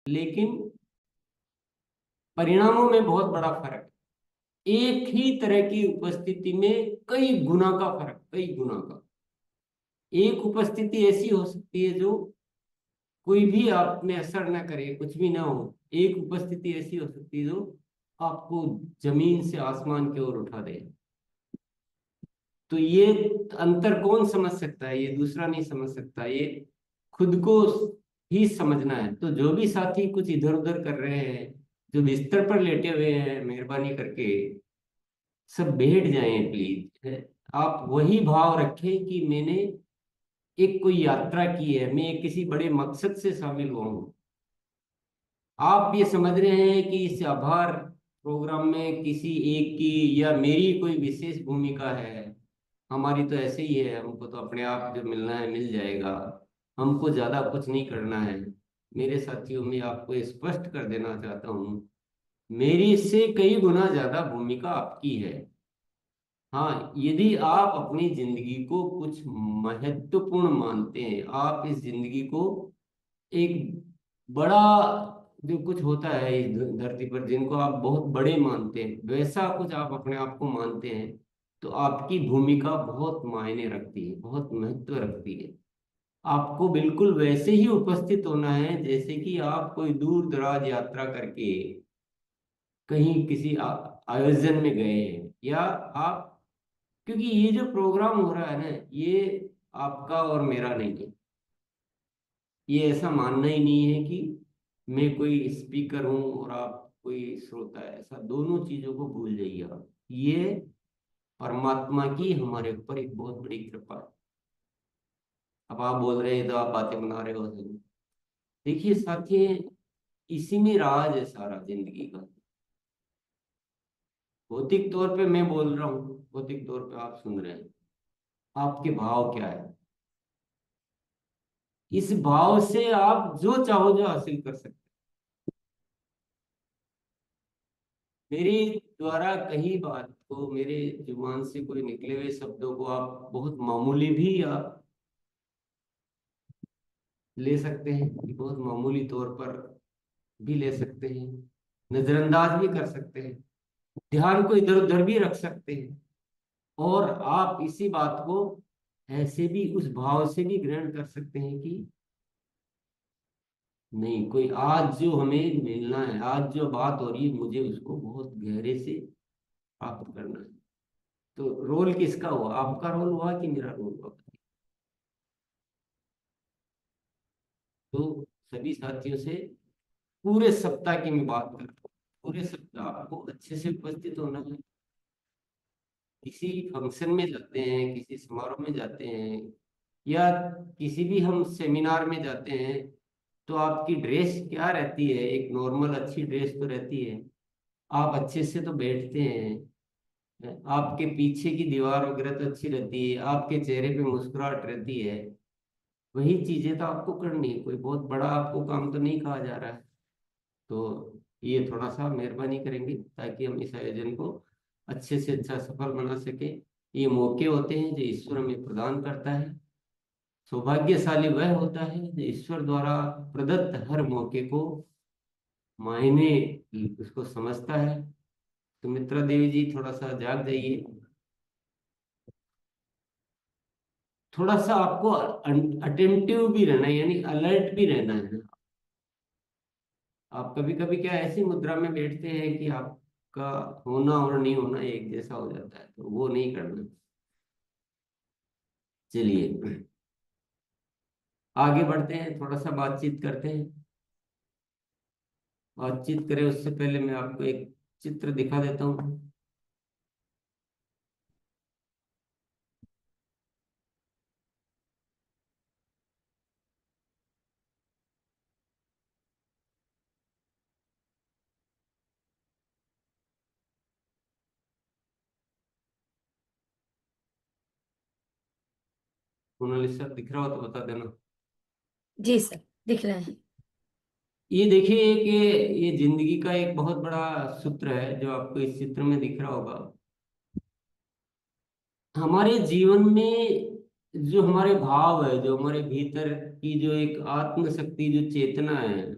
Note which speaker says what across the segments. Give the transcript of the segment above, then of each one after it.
Speaker 1: लेकिन परिणामों में बहुत बड़ा फर्क है। एक ही तरह की उपस्थिति में कई गुना का फर्क, कई गुना का। एक उपस्थिति ऐसी हो सकती है जो कोई भी आप में असर ना करे, कुछ भी ना हो। एक उपस्थिति ऐसी हो सकती है जो आपको जमीन से आसमान की ओर उठा दे। तो ये अंतर कौन समझ सकता है? ये दूसरा नहीं समझ सकता, ये खुद को ही समझना है। तो जो भी साथी कुछ इधर उधर कर रहे हैं, जो बिस्तर पर लेटे हुए हैं, मेहरबानी करके सब बैठ जाएं प्लीज। आप वही भाव रखें कि मैंने एक कोई यात्रा की है, मैं एक किसी बड़े मकसद से शामिल हुआ हूँ। आप ये समझ रहे हैं कि इस आभार प्रोग्राम में किसी एक की या मेरी कोई विशेष भूमिका है। हमारी तो ऐसे ही है, हमको तो अपने आप जो मिलना है मिल जाएगा, हमको ज्यादा कुछ नहीं करना है। मेरे साथियों, में आपको स्पष्ट कर देना चाहता हूँ, मेरी से कई गुना ज्यादा भूमिका आपकी है। हाँ, यदि आप अपनी जिंदगी को कुछ महत्वपूर्ण मानते हैं, आप इस जिंदगी को एक बड़ा, जो कुछ होता है इस धरती पर जिनको आप बहुत बड़े मानते हैं, वैसा कुछ आप अपने आप को मानते हैं, तो आपकी भूमिका बहुत मायने रखती है, बहुत महत्व रखती है। आपको बिल्कुल वैसे ही उपस्थित होना है जैसे कि आप कोई दूर दराज यात्रा करके कहीं किसी आयोजन में गए हैं, या आप, क्योंकि ये जो प्रोग्राम हो रहा है ना, ये आपका और मेरा नहीं है। ये ऐसा मानना ही नहीं है कि मैं कोई स्पीकर हूं और आप कोई श्रोता है। ऐसा दोनों चीजों को भूल जाइए आप। ये परमात्मा की हमारे ऊपर एक बहुत बड़ी कृपा है। अब आप बोल रहे हैं तो आप बातें बना रहे हो। देखिए साथी, इसी में राज है सारा जिंदगी का। भौतिक तौर पे मैं बोल रहा हूँ, भौतिक तौर पे आप सुन रहे हैं, आपके भाव क्या है? इस भाव से आप जो चाहो जो हासिल कर सकते। मेरी द्वारा कही बात को, मेरे जुबान से कोई निकले हुए शब्दों को आप बहुत मामूली भी आप ले सकते हैं, बहुत मामूली तौर पर भी ले सकते हैं, नजरअंदाज भी कर सकते हैं, ध्यान को इधर उधर भी रख सकते हैं। और आप इसी बात को ऐसे भी उस भाव से भी ग्रहण कर सकते हैं कि नहीं, कोई आज जो हमें मिलना है, आज जो बात हो रही है, मुझे उसको बहुत गहरे से प्राप्त करना है। तो रोल किसका हुआ? आपका रोल हुआ कि मेरा रोल हुआ? तो सभी साथियों से पूरे सप्ताह की मैं बात कर रहा हूँ, पूरे सप्ताह आपको अच्छे से उपस्थित होना है। किसी फंक्शन में जाते हैं, किसी समारोह में जाते हैं, या किसी भी हम सेमिनार में जाते हैं, तो आपकी ड्रेस क्या रहती है? एक नॉर्मल अच्छी ड्रेस तो रहती है। आप अच्छे से तो बैठते हैं, आपके पीछे की दीवार वगैरह तो अच्छी रहती है, आपके चेहरे पे मुस्कुराहट रहती है। वही चीजें तो आपको करनी है, कोई बहुत बड़ा आपको काम तो नहीं कहा जा रहा है। तो ये थोड़ा सा मेहरबानी करेंगे ताकि हम इस आयोजन को अच्छे से अच्छा सफल बना सके। ये मौके होते हैं जो ईश्वर हमें प्रदान करता है। सौभाग्यशाली वह होता है जो ईश्वर द्वारा प्रदत्त हर मौके को मायने उसको समझता है। तो मित्रा देवी जी, थोड़ा सा जाग जाइए। थोड़ा सा आपको अटेंटिव भी रहना है, यानी अलर्ट भी रहना है। आप कभी कभी क्या ऐसी मुद्रा में बैठते हैं कि आपका होना और नहीं होना एक जैसा हो जाता है, तो वो नहीं करना। चलिए आगे बढ़ते हैं, थोड़ा सा बातचीत करते हैं। बातचीत करें उससे पहले मैं आपको एक चित्र दिखा देता हूँ। मोनालिसा दिख रहा हो तो बता देना।
Speaker 2: जी सर, दिख रहे हैं।
Speaker 1: ये देखिए कि ये जिंदगी का एक बहुत बड़ा सूत्र है जो आपको इस चित्र में दिख रहा होगा। हमारे जीवन में जो हमारे भाव है, जो हमारे भीतर की जो एक आत्म शक्ति, जो चेतना है,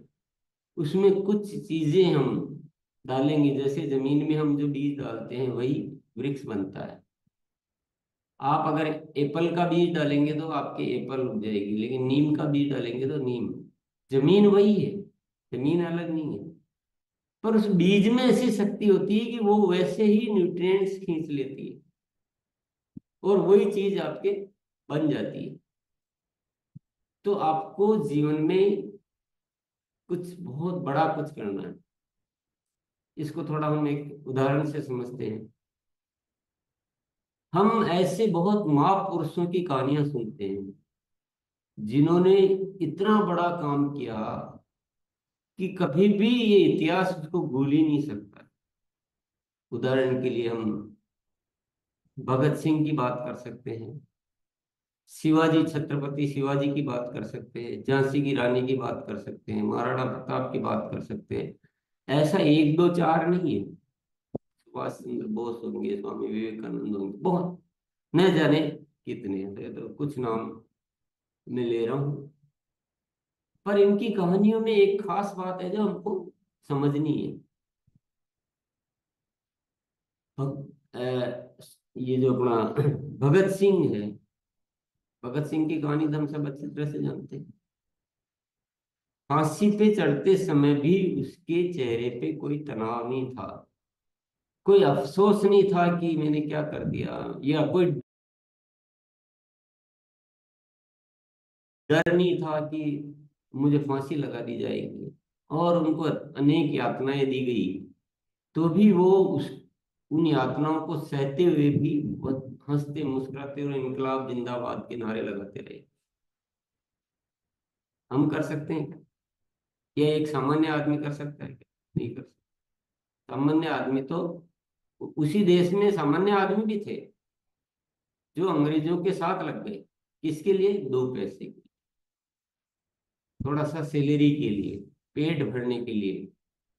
Speaker 1: उसमें कुछ चीजें हम डालेंगे, जैसे जमीन में हम जो बीज डालते हैं वही वृक्ष बनता है। आप अगर एप्पल का बीज डालेंगे तो आपके एप्पल उग जाएगी, लेकिन नीम का बीज डालेंगे तो नीम। जमीन वही है, जमीन अलग नहीं है, पर उस बीज में ऐसी शक्ति होती है कि वो वैसे ही न्यूट्रिएंट्स खींच लेती है और वही चीज आपके बन जाती है। तो आपको जीवन में कुछ बहुत बड़ा कुछ करना है। इसको थोड़ा हम एक उदाहरण से समझते हैं। हम ऐसे बहुत महापुरुषों की कहानियां सुनते हैं जिन्होंने इतना बड़ा काम किया कि कभी भी ये इतिहास उसको भूल ही नहीं सकता। उदाहरण के लिए हम भगत सिंह की बात कर सकते हैं, शिवाजी, छत्रपति शिवाजी की बात कर सकते हैं, झांसी की रानी की बात कर सकते हैं, महाराणा प्रताप की बात कर सकते हैं। ऐसा एक दो चार नहीं है। सुभाष चंद्र बोस होंगे, स्वामी विवेकानंद होंगे, बहुत, न जाने कितने हैं, तो कुछ नाम मैं ले रहा हूँ। पर इनकी कहानियों में एक खास बात है जो हमको समझनी है। ये जो अपना भगत सिंह है, भगत सिंह की कहानी तो हम सब अच्छी तरह से जानते हैं। फांसी पे चढ़ते समय भी उसके चेहरे पे कोई तनाव नहीं था, कोई अफसोस नहीं था कि मैंने क्या कर दिया, या कोई डर नहीं था कि मुझे फांसी लगा दी जाएगी। और उनको अनेक यातनाएं दी गई, तो भी वो उस उन यातनाओं को सहते हुए भी बहुत हंसते मुस्कुराते और इनकलाब जिंदाबाद के नारे लगाते रहे। हम कर सकते हैं क्या? या एक सामान्य आदमी कर सकता है क्या? नहीं कर सकता। सामान्य आदमी तो, उसी देश में सामान्य आदमी भी थे जो अंग्रेजों के साथ लग गए। किसके लिए? दो पैसे के, थोड़ा सा सैलरी के लिए, पेट भरने के लिए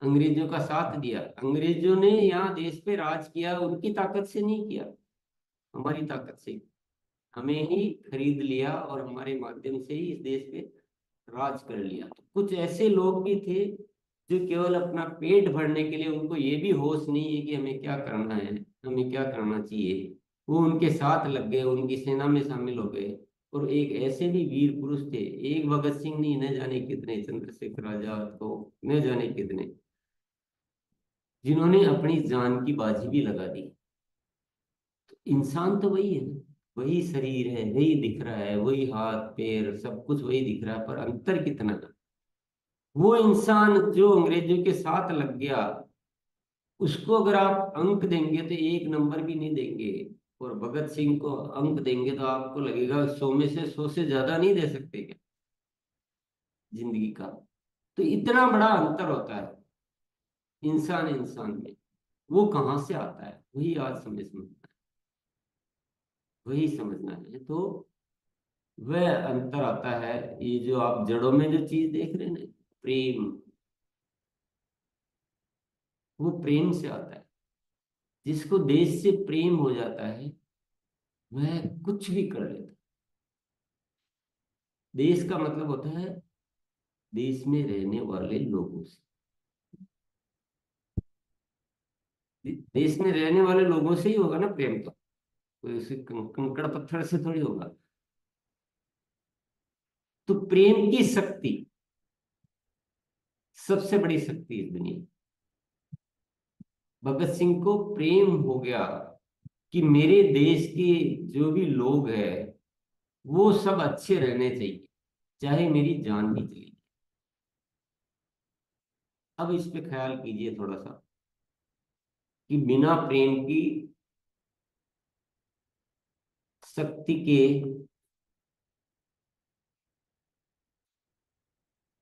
Speaker 1: अंग्रेजों का साथ दिया। अंग्रेजों ने यहाँ देश पे राज किया उनकी ताकत से नहीं किया, हमारी ताकत से। हमें ही खरीद लिया और हमारे माध्यम से ही इस देश पे राज कर लिया। तो कुछ ऐसे लोग भी थे जो केवल अपना पेट भरने के लिए, उनको ये भी होश नहीं है कि हमें क्या करना है, हमें क्या करना चाहिए, वो उनके साथ लग गए, उनकी सेना में शामिल हो गए। और एक ऐसे भी वीर पुरुष थे, एक भगत सिंह नहीं, न जाने कितने, चंद्रशेखर आजाद को, न जाने कितने, जिन्होंने अपनी जान की बाजी भी लगा दी। तो इंसान तो वही है ना, वही शरीर है, वही दिख रहा है, वही हाथ पैर सब कुछ वही दिख रहा है, पर अंतर कितना है। वो इंसान जो अंग्रेजों के साथ लग गया, उसको अगर आप अंक देंगे तो एक नंबर भी नहीं देंगे। और भगत सिंह को अंक देंगे तो आपको लगेगा 100 में से 100 से ज्यादा नहीं दे सकते क्या जिंदगी का। तो इतना बड़ा अंतर होता है इंसान इंसान में। वो कहाँ से आता है, वही आज समझना है, वही समझना है। तो वह अंतर आता है। ये जो आप जड़ों में जो चीज देख रहे हैं ना, प्रेम, वो प्रेम से आता है। जिसको देश से प्रेम हो जाता है वह कुछ भी कर लेता है। देश का मतलब होता है देश में रहने वाले लोगों से। देश में रहने वाले लोगों से ही होगा ना प्रेम तो, कोई उसे कंकड़ पत्थर से थोड़ी होगा। तो प्रेम की शक्ति सबसे बड़ी शक्ति है दुनिया की। भगत सिंह को प्रेम हो गया कि मेरे देश के जो भी लोग हैं वो सब अच्छे रहने चाहिए, चाहे मेरी जान भी चली जाए। अब इस पे ख्याल कीजिए थोड़ा सा कि बिना प्रेम की शक्ति के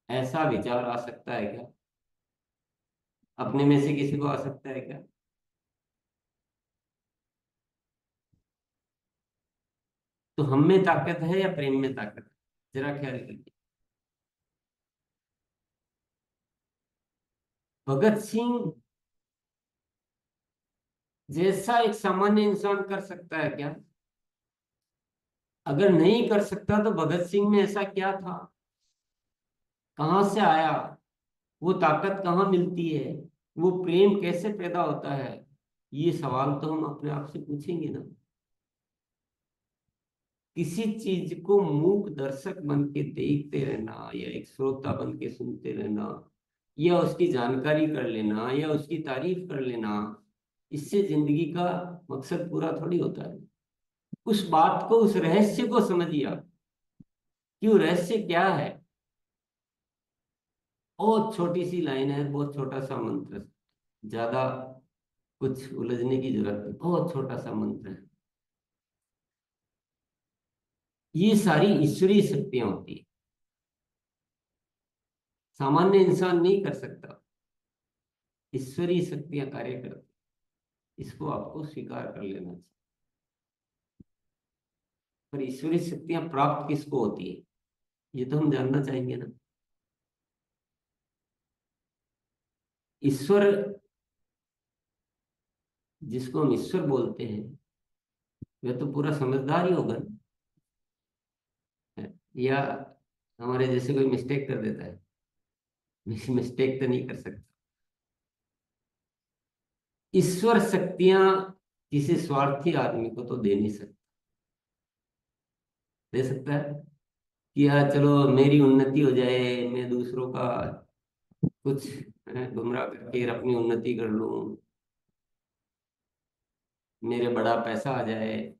Speaker 1: ऐसा विचार आ सकता है क्या? अपने में से किसी को आ सकता है क्या? तो हम में ताकत है या प्रेम में ताकत है? जरा ख्याल कीजिए। भगत सिंह जैसा एक सामान्य इंसान कर सकता है क्या? अगर नहीं कर सकता तो भगत सिंह में ऐसा क्या था, कहाँ से आया, वो ताकत कहाँ मिलती है, वो प्रेम कैसे पैदा होता है, ये सवाल तो हम अपने आप से पूछेंगे ना। किसी चीज को मूक दर्शक बन के देखते रहना, या एक श्रोता बन के सुनते रहना, या उसकी जानकारी कर लेना, या उसकी तारीफ कर लेना, इससे जिंदगी का मकसद पूरा थोड़ी होता है। उस बात को, उस रहस्य को समझिए आप कि वो रहस्य क्या है। बहुत छोटी सी लाइन है, बहुत छोटा सा मंत्र, ज्यादा कुछ उलझने की जरूरत नहीं, बहुत छोटा सा मंत्र है। ये सारी ईश्वरीय शक्तियां होती है, सामान्य इंसान नहीं कर सकता, ईश्वरीय शक्तियां कार्य करती। इसको आपको स्वीकार कर लेना चाहिए। पर ईश्वरीय शक्तियां प्राप्त किसको होती है, ये तो हम जानना चाहेंगे ना। ईश्वर, जिसको हम ईश्वर बोलते हैं, वह तो पूरा समझदार ही होगा ना? या हमारे जैसे कोई मिस्टेक कर देता है? मिस्टेक तो नहीं कर सकता। ईश्वर शक्तियां किसी स्वार्थी आदमी को तो दे नहीं सकता। दे सकता है कि हाँ चलो मेरी उन्नति हो जाए, मैं दूसरों का कुछ गुमराह करके अपनी उन्नति कर लूं, मेरे बड़ा पैसा आ जाए।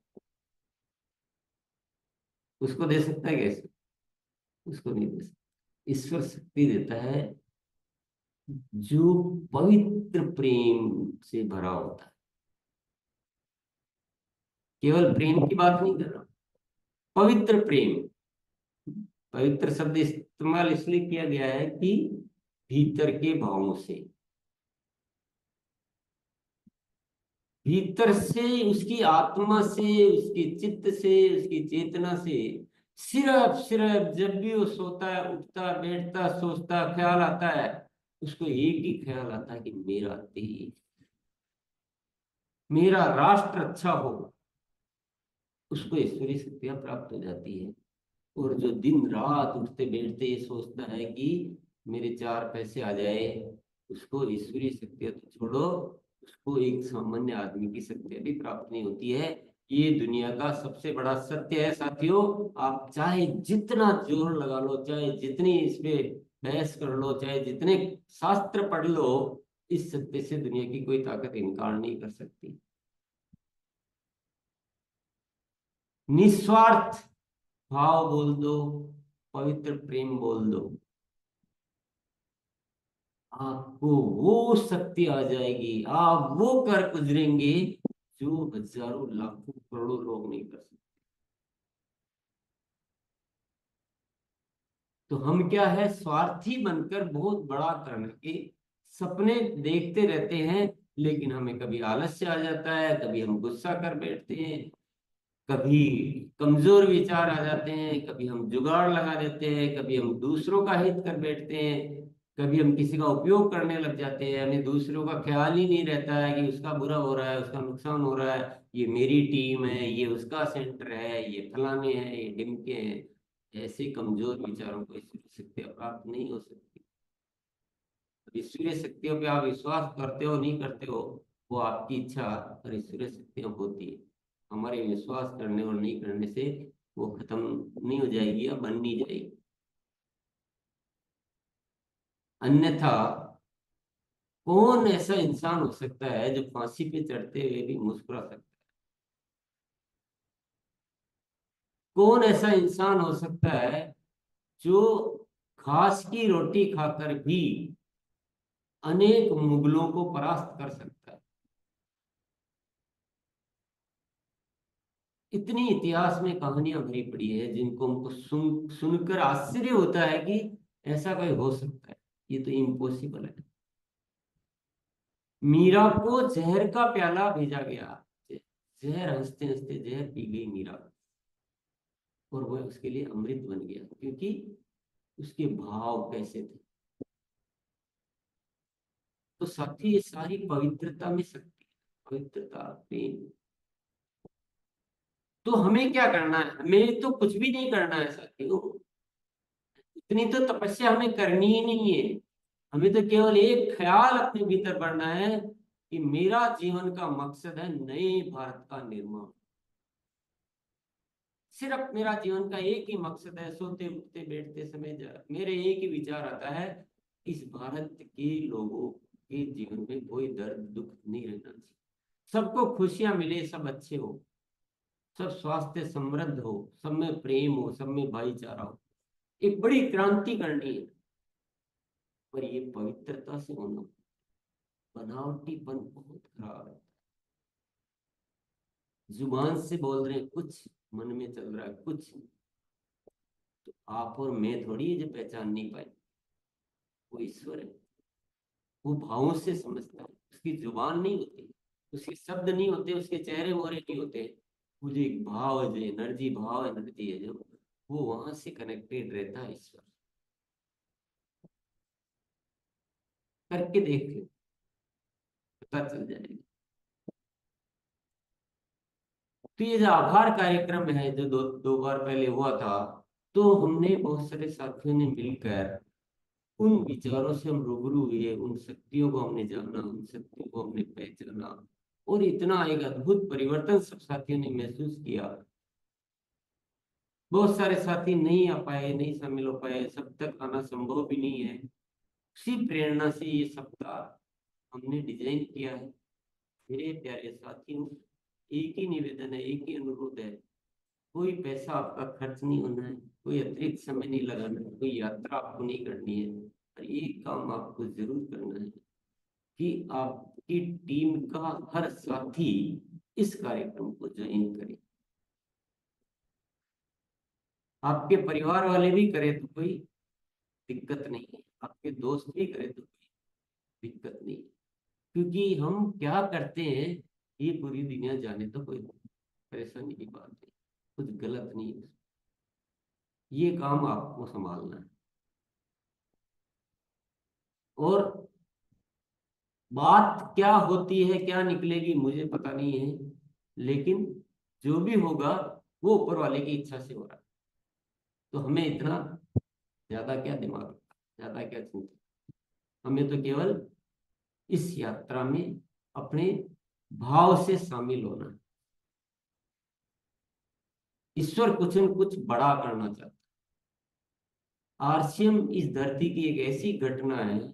Speaker 1: उसको दे सकता है कैसे? उसको नहीं दे सकता। ईश्वर शक्ति देता है जो पवित्र प्रेम से भरा होता है। केवल प्रेम की बात नहीं कर रहा, पवित्र प्रेम। पवित्र शब्द इस्तेमाल इसलिए किया गया है कि भीतर के भावों से, भीतर से, उसकी आत्मा से, उसके चित्त से, उसकी चेतना से। सिर्फ सिर्फ जब भी वो सोता है, उठता, बैठता, सोचता, ख्याल आता है, उसको एक ही ख्याल आता है कि मेरा देश, मेरा राष्ट्र अच्छा हो। उसको ईश्वरीय शक्तियां प्राप्त हो जाती है। और जो दिन रात उठते बैठते ये सोचता है कि मेरे चार पैसे आ जाए, उसको ईश्वरीय शक्तियां तो छोड़ो, उसको एक सामान्य आदमी की शक्तियां भी प्राप्त नहीं होती है। ये दुनिया का सबसे बड़ा सत्य है साथियों। आप चाहे जितना जोर लगा लो, चाहे जितनी इस पे बहस कर लो, चाहे जितने शास्त्र पढ़ लो, इस सत्य से दुनिया की कोई ताकत इनकार नहीं कर सकती। निस्वार्थ भाव बोल दो, पवित्र प्रेम बोल दो, आपको वो शक्ति आ जाएगी, आप वो कर गुजरेंगे जो हजारों लाखों करोड़ों लोग नहीं कर सकते। तो हम क्या है, स्वार्थी बनकर बहुत बड़ा करने के सपने देखते रहते हैं, लेकिन हमें कभी आलस्य आ जाता है, कभी हम गुस्सा कर बैठते हैं, कभी कमजोर विचार आ जाते हैं, कभी हम जुगाड़ लगा देते हैं, कभी हम दूसरों का हित कर बैठते हैं, कभी हम किसी का उपयोग करने लग जाते हैं। हमें दूसरों का ख्याल ही नहीं रहता है कि उसका बुरा हो रहा है, उसका नुकसान हो रहा है, ये मेरी टीम है, ये उसका सेंटर है, ये फलाने हैं, ये डिमके हैं। ऐसे कमजोर विचारों को ईश्वरीय शक्तियां प्राप्त नहीं हो सकती। ईश्वरीय शक्तियों पे आप विश्वास करते हो नहीं करते हो, वो आपकी इच्छा, और ईश्वरीय शक्तियां होती है। हमारे विश्वास करने और नहीं करने से वो खत्म नहीं हो जाएगी या बन नहीं जाएगी। अन्यथा कौन ऐसा इंसान हो सकता है जो फांसी पे चढ़ते हुए भी मुस्कुरा सकता है? कौन ऐसा इंसान हो सकता है जो घास की रोटी खाकर भी अनेक मुगलों को परास्त कर सकता है? इतनी इतिहास में कहानियां भरी पड़ी है जिनको हमको सुनकर आश्चर्य होता है कि ऐसा कोई हो सकता है। ये तो इम्पॉसिबल है। मीरा को जहर का प्याला भेजा गया, जहर, हंसते हंसते जहर पी गई मीरा, और वह उसके लिए अमृत बन गया, क्योंकि उसके भाव कैसे थे। तो साथी, ये सारी पवित्रता में शक्ति है, पवित्रता, प्रेम। तो हमें क्या करना है? हमें तो कुछ भी नहीं करना है साथियों। इतनी तो तपस्या हमें करनी ही नहीं है। हमें तो केवल एक ख्याल अपने भीतर बढ़ना है कि मेरा जीवन का मकसद है नए भारत का निर्माण। सिर्फ मेरा जीवन का एक ही मकसद है, सोते उठते बैठते समय मेरे एक ही विचार आता है, इस भारत के लोगों के जीवन में कोई दर्द दुख नहीं रहना चाहिए, सबको खुशियां मिले, सब अच्छे हो, सब स्वास्थ्य समृद्ध हो, सब में प्रेम हो, सब में भाईचारा हो। एक बड़ी क्रांति करनी है, पर ये पवित्रता से होना, बनावटीपन बहुत खराब है। जुबान से बोल रहे हैं कुछ, मन में चल रहा है कुछ, तो आप और मैं थोड़ी है जो पहचान नहीं पाए। वो ईश्वर है, वो भावों से समझता है, उसकी जुबान नहीं होती, उसके शब्द नहीं होते, उसके चेहरे मोहरे नहीं होते। वो जो एक भाव है, जो एनर्जी, भाव एनर्जी है, जो वो वहां से कनेक्टेड रहता है ईश्वर। करके देख लो, पता चल जाएगा। तो ये जो आभार कार्यक्रम है, जो दो बार पहले हुआ था, तो हमने बहुत सारे साथियों ने मिलकर उन विचारों से हम रूबरू हुए, उन शक्तियों को हमने जाना, उन शक्तियों को हमने पहचाना, और इतना एक अद्भुत परिवर्तन सब साथियों ने महसूस किया। बहुत सारे साथी नहीं आ पाए, नहीं शामिल हो पाए, सब तक आना संभव भी नहीं है। उसी प्रेरणा से ये सप्ताह हमने डिजाइन किया है। मेरे प्यारे साथियों, एक ही निवेदन है, एक ही अनुरोध है, कोई पैसा आपका खर्च नहीं होना है, कोई अतिरिक्त समय नहीं लगाना है, कोई यात्रा आपको नहीं करनी है, और एक काम आपको जरूर करना है कि आपकी टीम का हर साथी इस कार्यक्रम को ज्वाइन करे। आपके परिवार वाले भी करे तो कोई दिक्कत नहीं है, आपके दोस्त भी करे तो कोई दिक्कत नहीं है, क्योंकि हम क्या करते हैं ये पूरी दुनिया जाने, तो कोई परेशानी की बात नहीं, कुछ गलत नहीं है। ये काम आपको संभालना है। और बात क्या होती है, क्या निकलेगी, मुझे पता नहीं है, लेकिन जो भी होगा वो ऊपर वाले की इच्छा से हो रहा है। तो हमें इतना ज्यादा क्या दिमाग, ज्यादा क्या चिंता, हमें तो केवल इस यात्रा में अपने भाव से शामिल होना है। ईश्वर कुछ न कुछ बड़ा करना चाहता है। आरसीएम इस धरती की एक ऐसी घटना है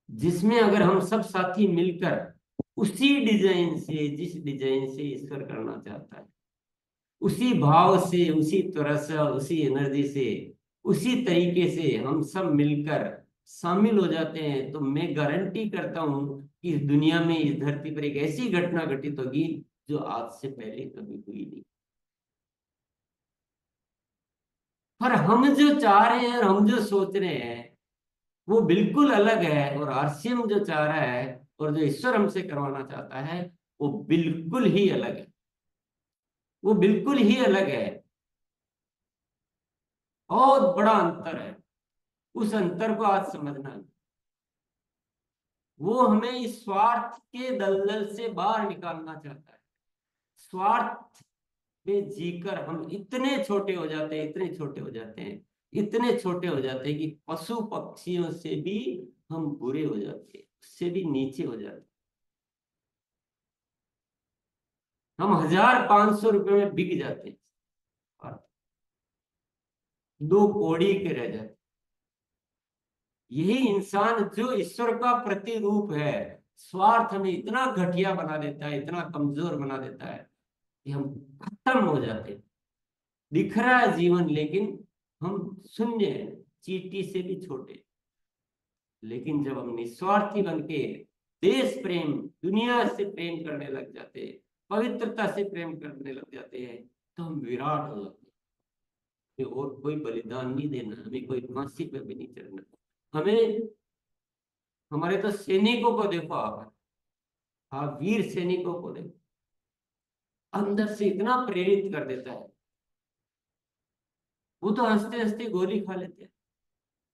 Speaker 1: जिसमें अगर हम सब साथी मिलकर उसी डिजाइन से, जिस डिजाइन से ईश्वर करना चाहता है, उसी भाव से, उसी तरह से, उसी एनर्जी से, उसी तरीके से हम सब मिलकर शामिल हो जाते हैं, तो मैं गारंटी करता हूं कि इस दुनिया में, इस धरती पर एक ऐसी घटना घटित होगी जो आज से पहले कभी हुई नहीं। पर हम जो चाह रहे हैं और हम जो सोच रहे हैं वो बिल्कुल अलग है, और आरसीएम जो चाह रहा है और जो ईश्वर हमसे करवाना चाहता है वो बिल्कुल ही अलग है, वो बिल्कुल ही अलग है। बहुत बड़ा अंतर है। उस अंतर को आज समझना है। वो हमें इस स्वार्थ के दलदल से बाहर निकालना चाहता है। स्वार्थ में जीकर हम इतने छोटे हो जाते हैं, इतने छोटे हो जाते हैं, इतने छोटे हो जाते हैं कि पशु पक्षियों से भी हम बुरे हो जाते हैं, उससे भी नीचे हो जाते हैं। हम 1,500 रुपए में बिक जाते हैं और दो कौड़ी के रह जाते हैं। यही इंसान जो ईश्वर का प्रतिरूप है, स्वार्थ हमें इतना घटिया बना देता है, इतना कमजोर बना देता है कि हम खत्म हो जाते हैं। दिख रहा है जीवन, लेकिन हम शून्य हैं, चींटी से भी छोटे। लेकिन जब हम निस्वार्थी बन के देश प्रेम, दुनिया से प्रेम करने लग जाते हैं, पवित्रता से प्रेम करने लग जाते हैं, तो हम विराट हो जाते हैं। हमें और कोई बलिदान नहीं देना, हमें कोई फांसी पे भी नहीं चढ़ना। हमें, हमारे तो सैनिकों को देखो आप, हाँ, वीर सैनिकों को देखो, अंदर से इतना प्रेरित कर देता है। वो तो हंसते हंसते गोली खा लेते हैं।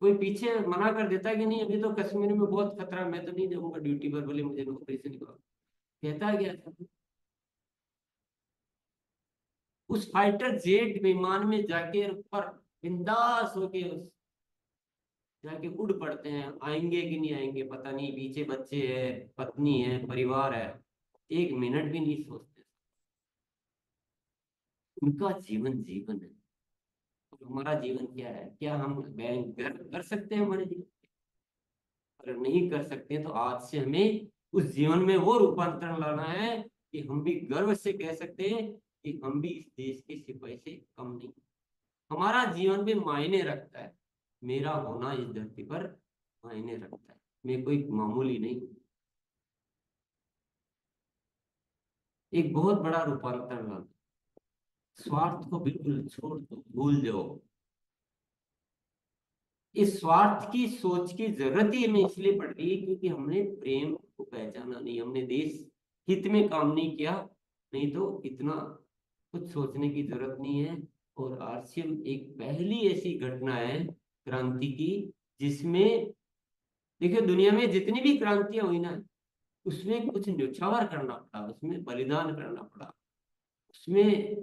Speaker 1: कोई पीछे मना कर देता है कि नहीं अभी तो कश्मीर में बहुत खतरा, मैं तो नहीं जाऊंगा ड्यूटी पर, बोले मुझे नौकरी से निकालो। कहता है क्या था? उस फाइटर जेट विमान में जाके ऊपर बिंदास होके उस जाके उड़ पड़ते हैं, आएंगे कि नहीं आएंगे पता नहीं, पीछे बच्चे है, पत्नी है, परिवार है, एक मिनट भी नहीं सोचते। उनका जीवन जीवन है, और हमारा जीवन क्या है? क्या हम बैंक गर्व कर सकते हैं हमारे जीवन? अगर नहीं कर सकते तो आज से हमें उस जीवन में वो रूपांतरण लाना है कि हम भी गर्व से कह सकते हैं कि हम भी इस देश के सिपाही से कम नहीं। हमारा जीवन भी मायने रखता है, मेरा होना इस धरती पर मायने रखता है, मैं कोई मामूली नहीं। एक बहुत बड़ा रूपांतरण लाना, स्वार्थ को बिल्कुल छोड़ दो, भूल जाओ। इस स्वार्थ की सोच की जरूरत ही हमें इसलिए पड़ रही है क्योंकि हमने प्रेम को पहचाना नहीं, हमने देश हित में काम नहीं किया। नहीं तो इतना कुछ सोचने की जरूरत नहीं है। और आरसीएम एक पहली ऐसी घटना है क्रांति की, जिसमें देखिए दुनिया में जितनी भी क्रांतियां हुई ना, उसमें कुछ न्यौछावर करना पड़ा, उसमें बलिदान करना पड़ा, उसमें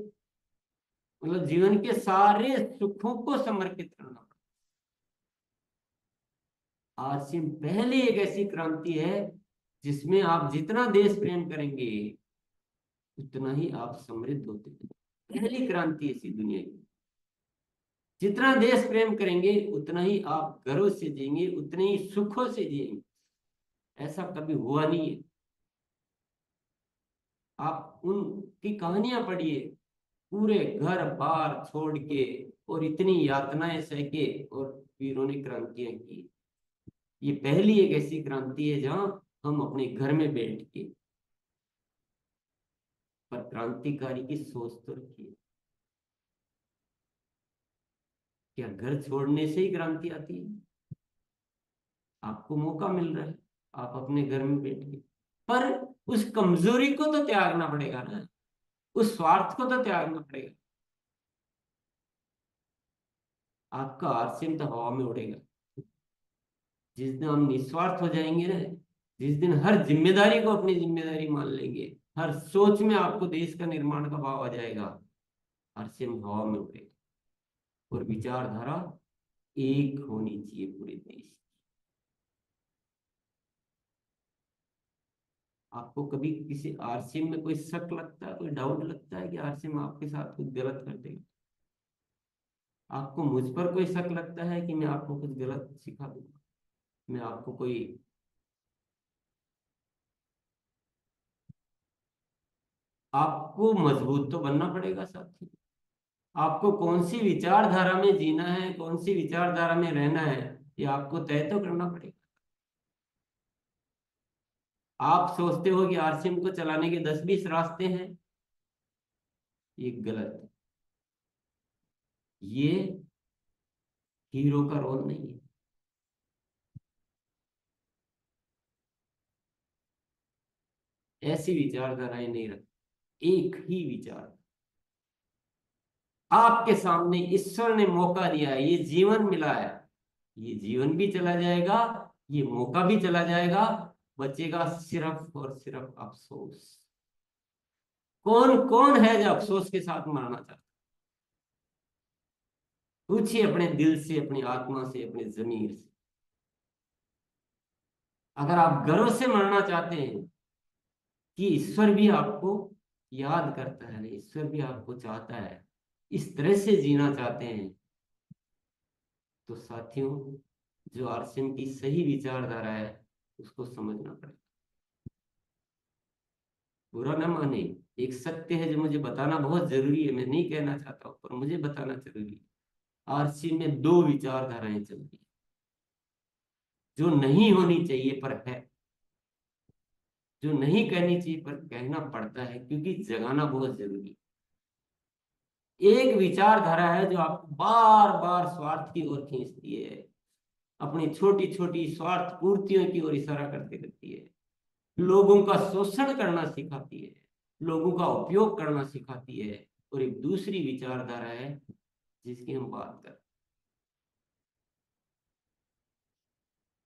Speaker 1: मतलब जीवन के सारे सुखों को समर्पित करना पड़ा। आरसीएम पहली एक ऐसी क्रांति है जिसमें आप जितना देश प्रेम करेंगे उतना ही आप समृद्ध होते हैं। पहली क्रांति ऐसी दुनिया की, जितना देश प्रेम करेंगे उतना ही आप गर्व से जिएंगे, उतने ही सुखों से जिएंगे। ऐसा कभी हुआ नहीं है। आप उनकी कहानियां पढ़िए, पूरे घर बार छोड़ के और इतनी यातनाएं सह के और वीरों ने क्रांतियां की। ये पहली एक ऐसी क्रांति है जहां हम अपने घर में बैठ के, पर क्रांतिकारी की सोच तो रखिए। क्या घर छोड़ने से ही क्रांति आती है? आपको मौका मिल रहा है, आप अपने घर में बैठ के, पर उस कमजोरी को तो त्यागना पड़ेगा ना, उस स्वार्थ को तो त्यागना पड़ेगा। आपका आरसीएम तो हवा में उड़ेगा। जिस दिन हम निस्वार्थ हो जाएंगे ना, जिस दिन हर जिम्मेदारी को अपनी जिम्मेदारी मान लेंगे, हर सोच में आपको देश का निर्माण का भाव आ जाएगा, आरसीएम हवा में उड़ेगा। और विचारधारा एक होनी चाहिए पूरे देश की। आपको कभी किसी आरसीएम में कोई शक लगता है, कोई डाउट लगता है कि आरसीएम आपके साथ कुछ गलत कर देगा? आपको मुझ पर कोई शक लगता है कि मैं आपको कुछ गलत सिखा दूंगा? मैं आपको कोई, आपको मजबूत तो बनना पड़ेगा साथी। आपको कौन सी विचारधारा में जीना है, कौन सी विचारधारा में रहना है, ये आपको तय तो करना पड़ेगा। आप सोचते हो कि आरसीएम को चलाने के 10-20 रास्ते हैं, ये गलत है। ये हीरो का रोल नहीं है। ऐसी विचारधाराएं नहीं रख, एक ही विचार। आपके सामने ईश्वर ने मौका दिया है, ये जीवन मिला है, ये जीवन भी चला जाएगा, ये मौका भी चला जाएगा, बचेगा सिर्फ और सिर्फ अफसोस। कौन कौन है जो अफसोस के साथ मरना चाहता? पूछिए अपने दिल से, अपनी आत्मा से, अपने जमीर से। अगर आप गर्व से मरना चाहते हैं कि ईश्वर भी आपको याद करता है, ईश्वर भी आपको चाहता है, इस तरह से जीना चाहते हैं, तो साथियों जो आरसीएम की सही विचारधारा है उसको समझना पड़ेगा। बुरा ना माने, एक सत्य है जो मुझे बताना बहुत जरूरी है, मैं नहीं कहना चाहता हूं पर मुझे बताना जरूरी है। आरसीएम में दो विचारधाराएं चलती हैं जो नहीं होनी चाहिए पर है, जो नहीं कहनी चाहिए पर कहना पड़ता है क्योंकि जगाना बहुत जरूरी है। एक विचारधारा है जो आपको बार बार स्वार्थ की ओर खींचती है, अपनी छोटी छोटी स्वार्थ पूर्तियों की ओर इशारा करती रहती है, लोगों का शोषण करना सिखाती है, लोगों का उपयोग करना सिखाती है। और एक दूसरी विचारधारा है जिसकी हम बात कर,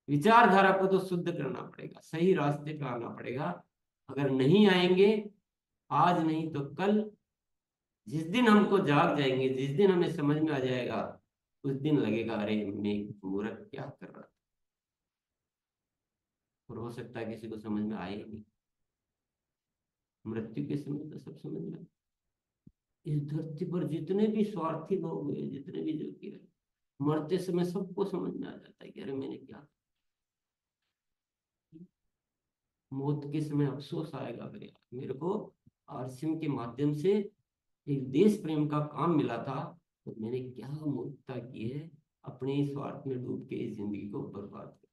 Speaker 1: विचारधारा को तो शुद्ध करना पड़ेगा, सही रास्ते पे आना पड़ेगा। अगर नहीं आएंगे, आज नहीं तो कल, जिस दिन हमको जाग जाएंगे, जिस दिन हमें समझ में आ जाएगा, उस दिन लगेगा अरे मैं मूर्ख क्या कर रहा था। और हो सकता है किसी को समझ में आए ही नहीं। मृत्यु के समय तो सब समझ में। इस धरती पर जितने भी स्वार्थी लोग हुए, जितने भी जो किए, मरते समय सबको समझ में आ जाता है कि अरे मैंने क्या। मौत के समय अफसोस आएगा अगर यार मेरे को आरसीएम के माध्यम से एक देश प्रेम का काम मिला था, तो मैंने क्या मूर्खता की है, अपने ही स्वार्थ में डूब के इस जिंदगी को बर्बाद कर।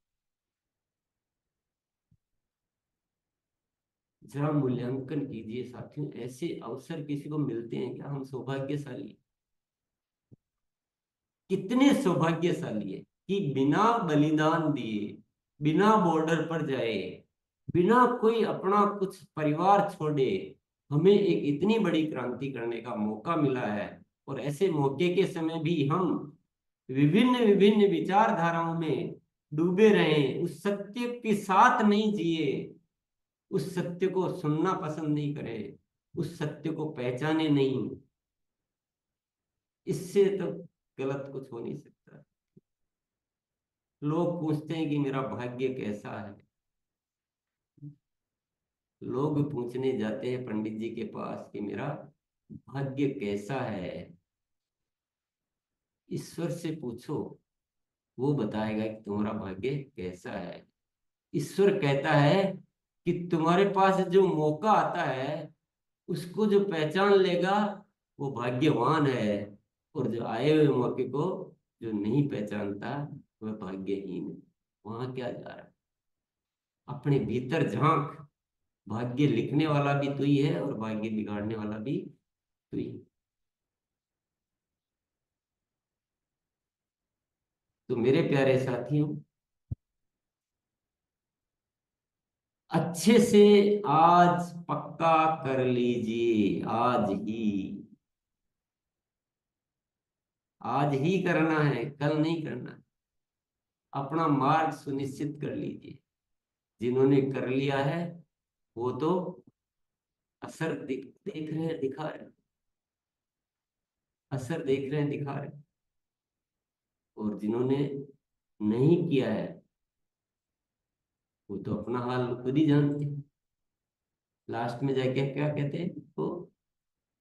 Speaker 1: जरा मूल्यांकन कीजिए साथियों, ऐसे अवसर किसी को मिलते हैं क्या? हम सौभाग्यशाली हैं। कितने सौभाग्यशाली है कि बिना बलिदान दिए, बिना बॉर्डर पर जाए, बिना कोई अपना कुछ परिवार छोड़े, हमें एक इतनी बड़ी क्रांति करने का मौका मिला है। और ऐसे मौके के समय भी हम विभिन्न विभिन्न विचारधाराओं में डूबे रहे, उस सत्य के साथ नहीं जिए, उस सत्य को सुनना पसंद नहीं करे, उस सत्य को पहचाने नहीं। इससे तो गलत कुछ हो नहीं सकता। लोग पूछते हैं कि मेरा भाग्य कैसा है। लोग पूछने जाते हैं पंडित जी के पास कि मेरा भाग्य कैसा है। ईश्वर से पूछो, वो बताएगा कि तुम्हारा भाग्य कैसा है। ईश्वर कहता है कि तुम्हारे पास जो मौका आता है, उसको जो पहचान लेगा वो भाग्यवान है। और जो आए हुए मौके को जो नहीं पहचानता वह भाग्यहीन है। वहां क्या जा रहा है? अपने भीतर झांक। भाग्य लिखने वाला भी तू ही है और भाग्य बिगाड़ने वाला भी तू ही। तो मेरे प्यारे साथियों, अच्छे से आज पक्का कर लीजिए, आज ही। आज ही करना है, कल नहीं करना। अपना मार्ग सुनिश्चित कर लीजिए। जिन्होंने कर लिया है वो तो असर देख रहे हैं, दिखा रहे हैं। असर देख रहे हैं, दिखा रहे हैं। और जिन्होंने नहीं किया है वो तो अपना हाल खुद ही जानते हैं। लास्ट में जाके क्या कहते हैं वो,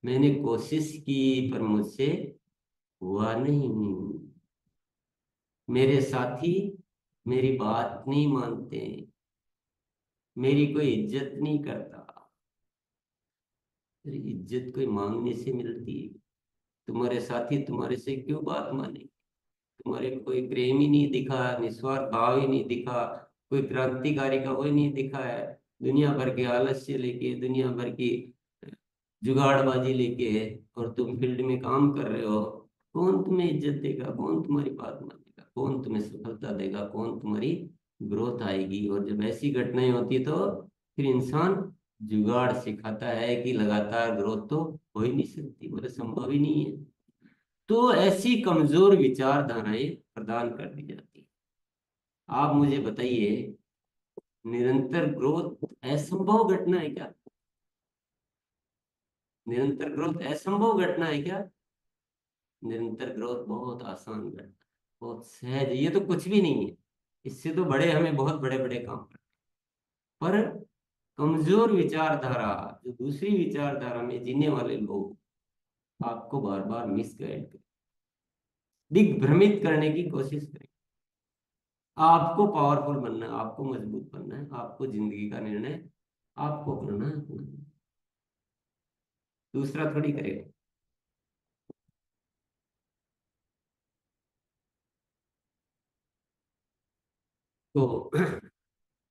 Speaker 1: मैंने कोशिश की पर मुझसे हुआ नहीं। मेरे साथी मेरी बात नहीं मानते, मेरी कोई इज्जत नहीं करता। अरे इज्जत कोई मांगने से मिलती है? तुम्हारे साथी तुम्हारे से क्यों बात माने? तुम्हारे में कोई प्रेम ही नहीं दिखा, निस्वार्थ भाव ही नहीं दिखा, कोई क्रांतिकारी का वो ही नहीं दिखा है। दुनिया भर के आलस्य लेके, दुनिया भर की जुगाड़बाजी लेके, और तुम फील्ड में काम कर रहे हो। कौन तुम्हें इज्जत देगा? कौन तुम्हारी बात मानेगा? कौन तुम्हें सफलता देगा? कौन तुम्हारी ग्रोथ आएगी? और जब ऐसी घटनाएं होती तो फिर इंसान जुगाड़ सिखाता है कि लगातार ग्रोथ तो हो ही नहीं सकती, बोले संभव ही नहीं है। तो ऐसी कमजोर विचारधाराएं प्रदान कर दी जाती है। आप मुझे बताइए, निरंतर ग्रोथ असंभव घटना है क्या? निरंतर ग्रोथ असंभव घटना है क्या? निरंतर ग्रोथ बहुत आसान घटना, बहुत सहज। ये तो कुछ भी नहीं है। इससे तो बड़े हमें बहुत बड़े बड़े काम करते हैं। पर कमजोर विचारधारा, जो दूसरी विचारधारा में जीने वाले लोग आपको बार बार मिसगाइड करें, दिग्भ्रमित करने की कोशिश करें। आपको पावरफुल बनना है, आपको मजबूत बनना है, आपको जिंदगी का निर्णय आपको करना है अपना। दूसरा थोड़ी करेगा। तो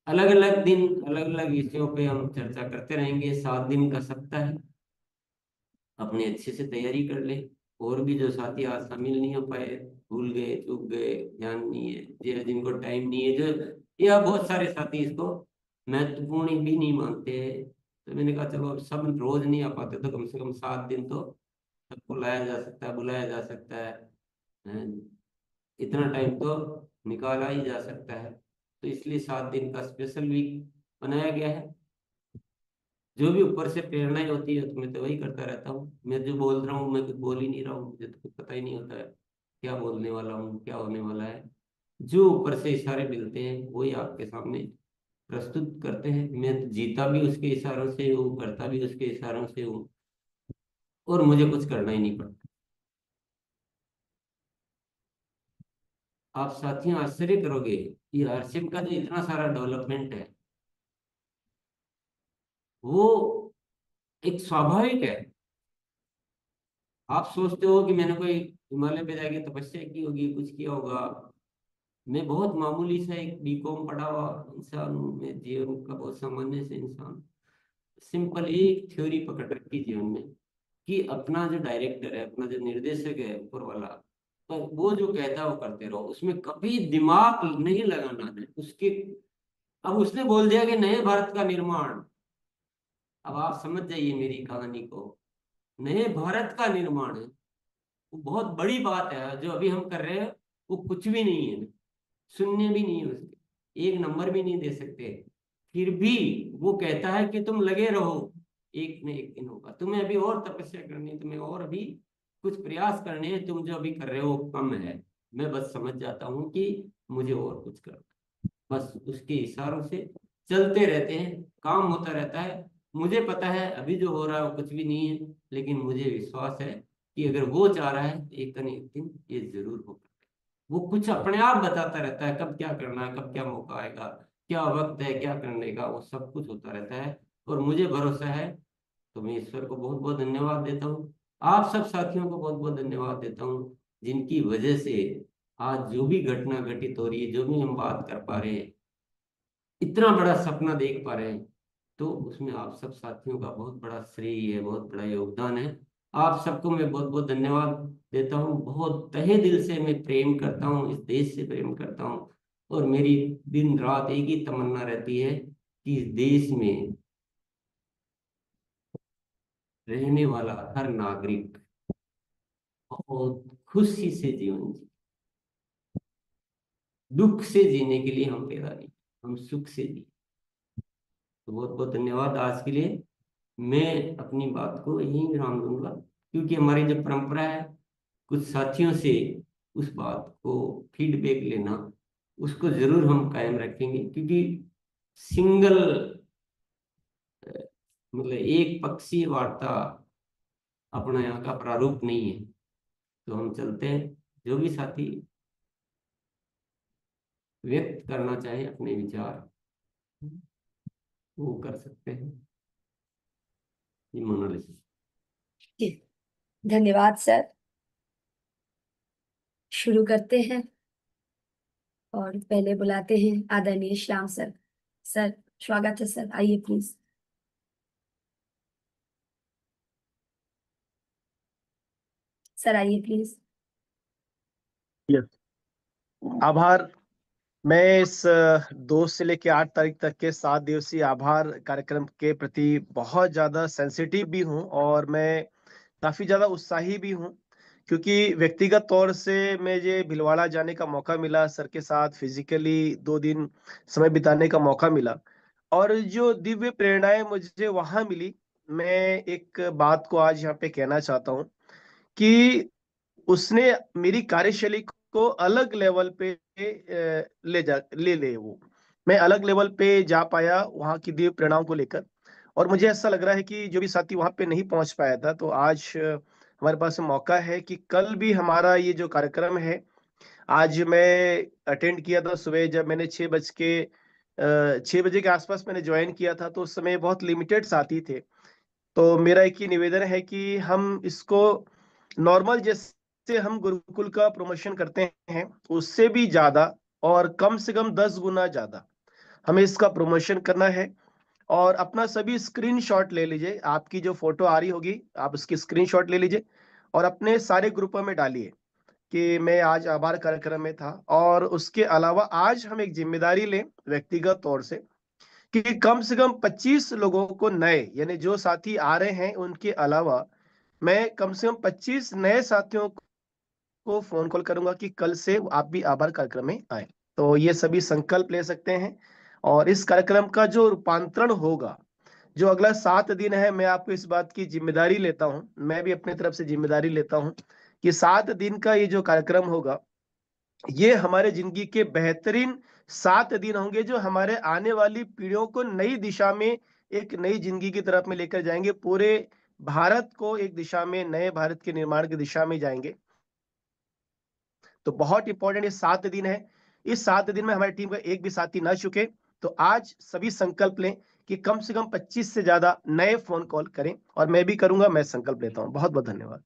Speaker 1: अलग अलग दिन अलग अलग विषयों पे हम चर्चा करते रहेंगे। 7 दिन का सप्ताह है, अपने अच्छे से तैयारी कर ले। और भी जो साथी आज शामिल नहीं हो पाए, भूल गए, चूक गए, ध्यान नहीं है, या जिनको टाइम नहीं है, जो या बहुत सारे साथी इसको महत्वपूर्ण भी नहीं मानते हैं, तो मैंने कहा चलो अब सब रोज नहीं आ पाते तो कम से कम 7 दिन तो सबको लाया जा सकता है, बुलाया जा सकता है। हैं? इतना टाइम तो निकाला ही जा सकता है। तो इसलिए 7 दिन का स्पेशल वीक बनाया गया है। जो भी ऊपर से प्रेरणाएं होती है तो मैं तो वही करता रहता हूँ। मैं जो बोल रहा हूँ मैं कुछ बोल ही नहीं रहा हूँ, मुझे तो कुछ पता ही नहीं होता है। क्या बोलने वाला हूँ, क्या होने वाला है। जो ऊपर से इशारे मिलते हैं वही आपके सामने प्रस्तुत करते हैं। मैं तो जीता भी उसके इशारों से हूँ, करता भी उसके इशारों से हूँ, और मुझे कुछ करना ही नहीं पड़ता। आप साथियों आश्चर्य करोगे, ये हर्षिप का जो इतना सारा डेवलपमेंट है वो एक स्वाभाविक है। आप सोचते हो कि मैंने कोई हिमालय पे जाके तपस्या की होगी, कुछ किया होगा। मैं बहुत मामूली सा एक बीकॉम पढ़ा हुआ इंसान हूँ। मैं जीवन का बहुत सामान्य से इंसान, सिंपल एक थ्योरी पकड़ रखी जीवन में कि अपना जो डायरेक्टर है, अपना जो निर्देशक है ऊपर वाला, तो वो जो कहता है वो करते रहो, उसमें कभी दिमाग नहीं लगाना है उसके। अब उसने बोल दिया कि नए भारत का निर्माण, अब आप समझ जाइए मेरी कहानी को। नए भारत का निर्माण है, वो बहुत बड़ी बात है। जो अभी हम कर रहे हैं वो कुछ भी नहीं है, शून्य भी नहीं है उसके, एक नंबर भी नहीं दे सकते। फिर भी वो कहता है कि तुम लगे रहो, एक न एक दिन होगा। तुम्हें अभी और तपस्या करनी है, तुम्हें और अभी कुछ प्रयास करने हैं। तुम जो अभी कर रहे हो वो कम है। मैं बस समझ जाता हूँ कि मुझे और कुछ करना, बस उसके इशारों से चलते रहते हैं, काम होता रहता है। मुझे पता है अभी जो हो रहा है वो कुछ भी नहीं है, लेकिन मुझे विश्वास है कि अगर वो चाह रहा है तो एक न एक दिन ये जरूर होगा। वो कुछ अपने आप बताता रहता है, कब क्या करना है, कब क्या मौका आएगा, क्या वक्त है, क्या करने का, वो सब कुछ होता रहता है। और मुझे भरोसा है। तो मैं ईश्वर को बहुत बहुत धन्यवाद देता हूँ, आप सब साथियों को बहुत बहुत धन्यवाद देता हूँ, जिनकी वजह से आज जो भी घटना घटित हो रही है, जो भी हम बात कर पा रहे हैं, इतना बड़ा सपना देख पा रहे हैं, तो उसमें आप सब साथियों का बहुत बड़ा श्रेय है, बहुत बड़ा योगदान है। आप सबको मैं बहुत बहुत धन्यवाद देता हूँ। बहुत तहे दिल से मैं प्रेम करता हूँ, इस देश से प्रेम करता हूँ। और मेरी दिन रात एक ही तमन्ना रहती है कि इस देश में रहने वाला हर नागरिक बहुत खुशी से जीवन जी। दुख से जीने के लिए हम पैदा नहीं, हम सुख से जी। तो बहुत बहुत धन्यवाद आज के लिए। मैं अपनी बात को यहीं विराम दूंगा, क्योंकि हमारी जो परंपरा है कुछ साथियों से उस बात को फीडबैक लेना, उसको जरूर हम कायम रखेंगे। क्योंकि सिंगल मतलब एक पक्षीय वार्ता अपना यहाँ का प्रारूप नहीं है। तो हम चलते हैं, जो भी साथी व्यक्त करना चाहे अपने विचार वो कर सकते हैं। ये मोनालिसिस।
Speaker 2: जी, धन्यवाद सर। शुरू करते हैं और पहले बुलाते हैं आदरणीय श्याम सर। सर, स्वागत है सर, आइए प्लीज। सर आइए प्लीज।
Speaker 3: यस, आभार। मैं इस 2 से लेकर 8 तारीख तक के 7 दिवसीय आभार कार्यक्रम के प्रति बहुत ज्यादा सेंसिटिव भी हूं, और मैं काफी ज्यादा उत्साही भी हूं, क्योंकि व्यक्तिगत तौर से मुझे भीलवाड़ा जाने का मौका मिला, सर के साथ फिजिकली 2 दिन समय बिताने का मौका मिला, और जो दिव्य प्रेरणाएं मुझे वहां मिली। मैं एक बात को आज यहाँ पे कहना चाहता हूँ कि उसने मेरी कार्यशैली को अलग लेवल पे ले वो मैं अलग लेवल पे जा पाया वहां की दिव्य प्रेरणाओं को लेकर। और मुझे ऐसा लग रहा है कि जो भी साथी वहां पे नहीं पहुंच पाया था, तो आज हमारे पास मौका है कि कल भी हमारा ये जो कार्यक्रम है, आज मैं अटेंड किया था सुबह, जब मैंने 6 बजे के आसपास मैंने ज्वाइन किया था, तो उस समय बहुत लिमिटेड साथी थे। तो मेरा एक ही निवेदन है कि हम इसको नॉर्मल जैसे हम गुरुकुल का प्रमोशन करते हैं उससे भी ज्यादा, और कम से कम 10 गुना ज्यादा हमें इसका प्रमोशन करना है। और अपना सभी स्क्रीनशॉट ले लीजिए, आपकी जो फोटो आ रही होगी आप उसकी स्क्रीनशॉट ले लीजिए और अपने सारे ग्रुपों में डालिए कि मैं आज आभार कार्यक्रम में था। और उसके अलावा आज हम एक जिम्मेदारी लें व्यक्तिगत तौर से कम से कम 25 लोगों को, नए यानी जो साथी आ रहे हैं उनके अलावा, मैं कम से कम 25 नए साथियों को फोन कॉल करूंगा कि कल से आप भी आभार कार्यक्रम में आए। तो ये सभी संकल्प ले सकते हैं। और इस कार्यक्रम का जो रूपांतरण होगा, जो अगला 7 दिन है, मैं आपको इस बात की जिम्मेदारी लेता हूं, मैं भी अपनी तरफ से जिम्मेदारी लेता हूं कि 7 दिन का ये जो कार्यक्रम होगा, ये हमारे जिंदगी के बेहतरीन 7 दिन होंगे, जो हमारे आने वाली पीढ़ियों को नई दिशा में, एक नई जिंदगी की तरफ में लेकर जाएंगे। पूरे भारत को एक दिशा में, नए भारत के निर्माण की दिशा में जाएंगे। तो बहुत इंपॉर्टेंट ये 7 दिन है। इस 7 दिन में हमारी टीम का एक भी साथी ना चुके। तो आज सभी संकल्प लें कि कम से कम 25 से ज्यादा नए फोन कॉल करें, और मैं भी करूंगा, मैं संकल्प लेता हूं। बहुत बहुत धन्यवाद।